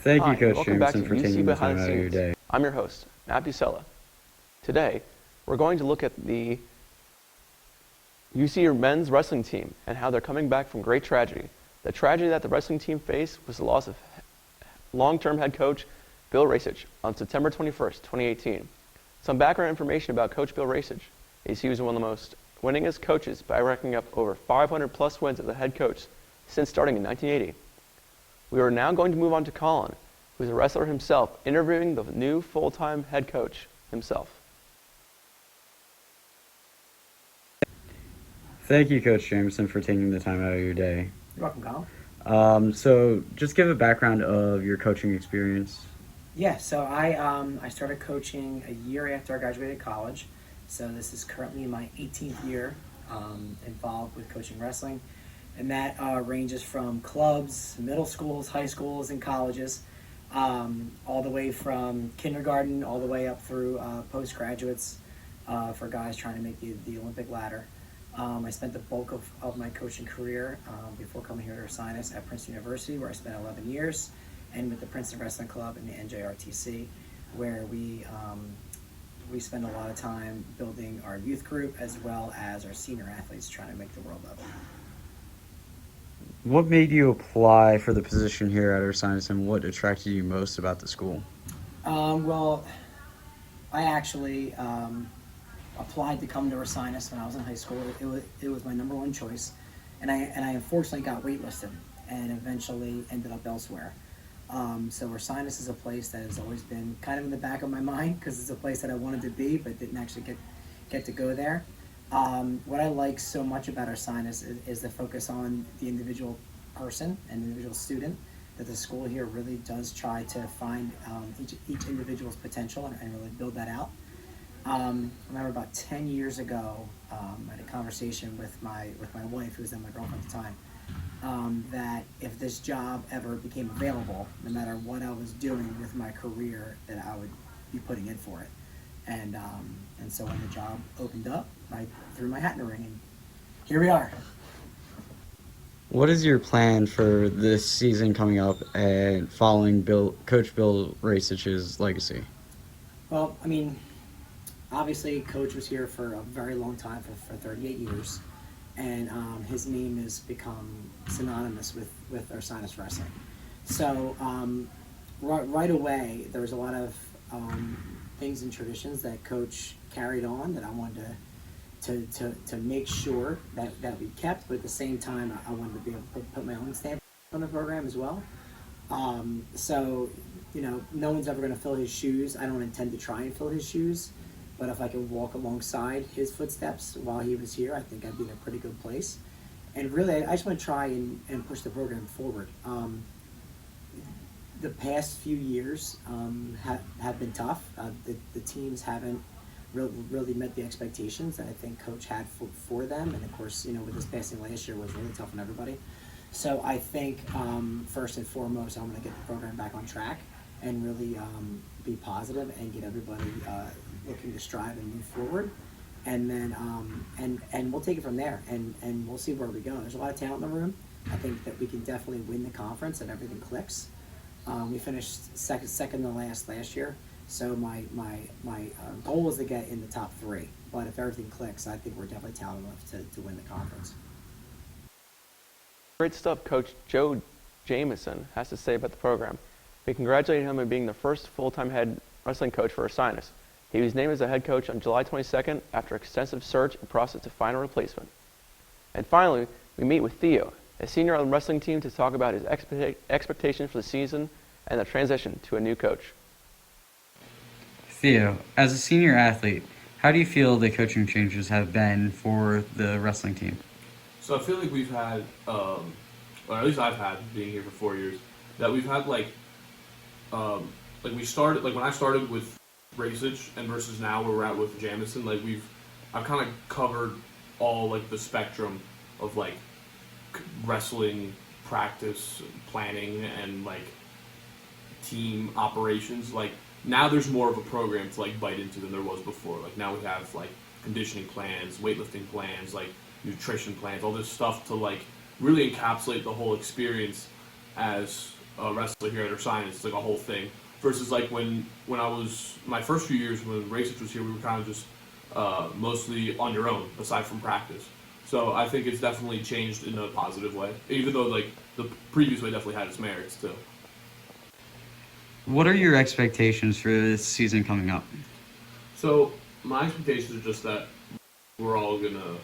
Thank you, Hi, and Coach welcome back to Jameson, for UC taking the Behind time the out of your Scenes. day. I'm your host, Matt Busella. Today, we're going to look at the UC men's wrestling team and how they're coming back from great tragedy. The tragedy that the wrestling team faced was the loss of long-term head coach Bill Racich on September 21st, 2018. Some background information about Coach Bill Racich is he was one of the most winningest coaches by racking up over 500 plus wins as a head coach since starting in 1980. We are now going to move on to Colin, who is a wrestler himself, interviewing the new full-time head coach himself. Thank you, Coach Jameson, for taking the time out of your day. You're welcome, Colin. So just give a background of your coaching experience. Yeah, so I started coaching a year after I graduated college. So this is currently my 18th year involved with coaching wrestling. And that ranges from clubs, middle schools, high schools, and colleges, all the way from kindergarten all the way up through postgraduates for guys trying to make the Olympic ladder. I spent the bulk of my coaching career before coming here to Ursinus at Princeton University, where I spent 11 years, and with the Princeton Wrestling Club and the NJRTC, where we spend a lot of time building our youth group as well as our senior athletes trying to make the world level. What made you apply for the position here at Ursinus, and what attracted you most about the school? Well, I actually applied to come to Ursinus when I was in high school. It was my number one choice, and I unfortunately got waitlisted and eventually ended up elsewhere. So Ursinus is a place that has always been kind of in the back of my mind because it's a place that I wanted to be but didn't actually get to go there. What I like so much about Ursinus is the focus on the individual person and individual student, that the school here really does try to find each individual's potential and really build that out. I remember about 10 years ago, I had a conversation with my wife, who was then my girlfriend at the time, that if this job ever became available, no matter what I was doing with my career, that I would be putting in for it. And so when the job opened up, I threw my hat in the ring, and here we are. What is your plan for this season coming up and following Coach Bill Racich's legacy? Well, I mean, obviously, Coach was here for a very long time, for 38 years, and his name has become synonymous with Ursinus wrestling. So right away, there was a lot of things and traditions that Coach carried on that I wanted to make sure that we kept, but at the same time, I wanted to be able to put my own stamp on the program as well. So, no one's ever going to fill his shoes. I don't intend to try and fill his shoes, but if I could walk alongside his footsteps while he was here, I think I'd be in a pretty good place. And really, I just want to try and push the program forward. The past few years have been tough. The teams haven't really met the expectations that I think Coach had for them. And of course, with his passing last year was really tough on everybody. So I think first and foremost, I'm going to get the program back on track and really be positive and get everybody looking to strive and move forward. And then and we'll take it from there, and we'll see where we go. There's a lot of talent in the room. I think that we can definitely win the conference and everything clicks. We finished second to last year. So my goal is to get in the top 3. But if everything clicks, I think we're definitely talented enough to win the conference. Great stuff Coach Joe Jameson has to say about the program. We congratulate him on being the first full-time head wrestling coach for Ursinus. He was named as a head coach on July 22nd after extensive search and process to find a replacement. And finally, we meet with Theo, a senior on the wrestling team, to talk about his expectations for the season and the transition to a new coach. Theo, as a senior athlete, how do you feel the coaching changes have been for the wrestling team? So I feel like we've had, or at least I've had, being here for 4 years, that we've had like we started, like when I started with Racich and versus now where we're at with Jamison, I've kind of covered all like the spectrum of like wrestling practice, planning, and like team operations. Like now there's more of a program to like bite into than there was before. Like now we have like conditioning plans, weightlifting plans, like nutrition plans, all this stuff to like really encapsulate the whole experience as wrestler here at Ursinus. It's like a whole thing. Versus like when I was my first few years when Racich was here, we were kind of just mostly on your own aside from practice. So I think it's definitely changed in a positive way, even though like the previous way definitely had its merits too. What are your expectations for this season coming up? So my expectations are just that we're all gonna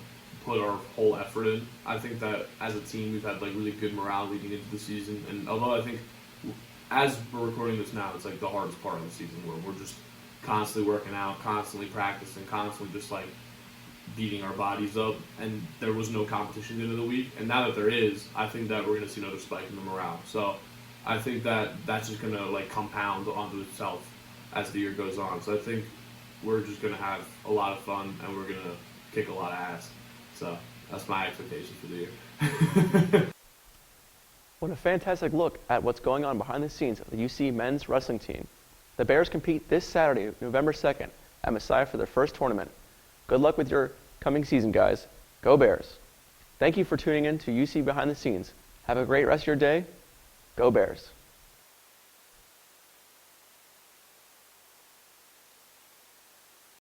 put our whole effort in. I think that as a team we've had like really good morale leading into the season, and although I think as we're recording this now, it's like the hardest part of the season where we're just constantly working out, constantly practicing, constantly just like beating our bodies up, and there was no competition at the end of the week. And now that there is, I think that we're going to see another spike in the morale. So I think that that's just going to like compound onto itself as the year goes on. So I think we're just going to have a lot of fun, and we're going to kick a lot of ass. So that's my expectation for the year. What a fantastic look at what's going on behind the scenes of the UC men's wrestling team. The Bears compete this Saturday, November 2nd, at Messiah for their first tournament. Good luck with your coming season, guys. Go Bears. Thank you for tuning in to UC Behind the Scenes. Have a great rest of your day. Go Bears.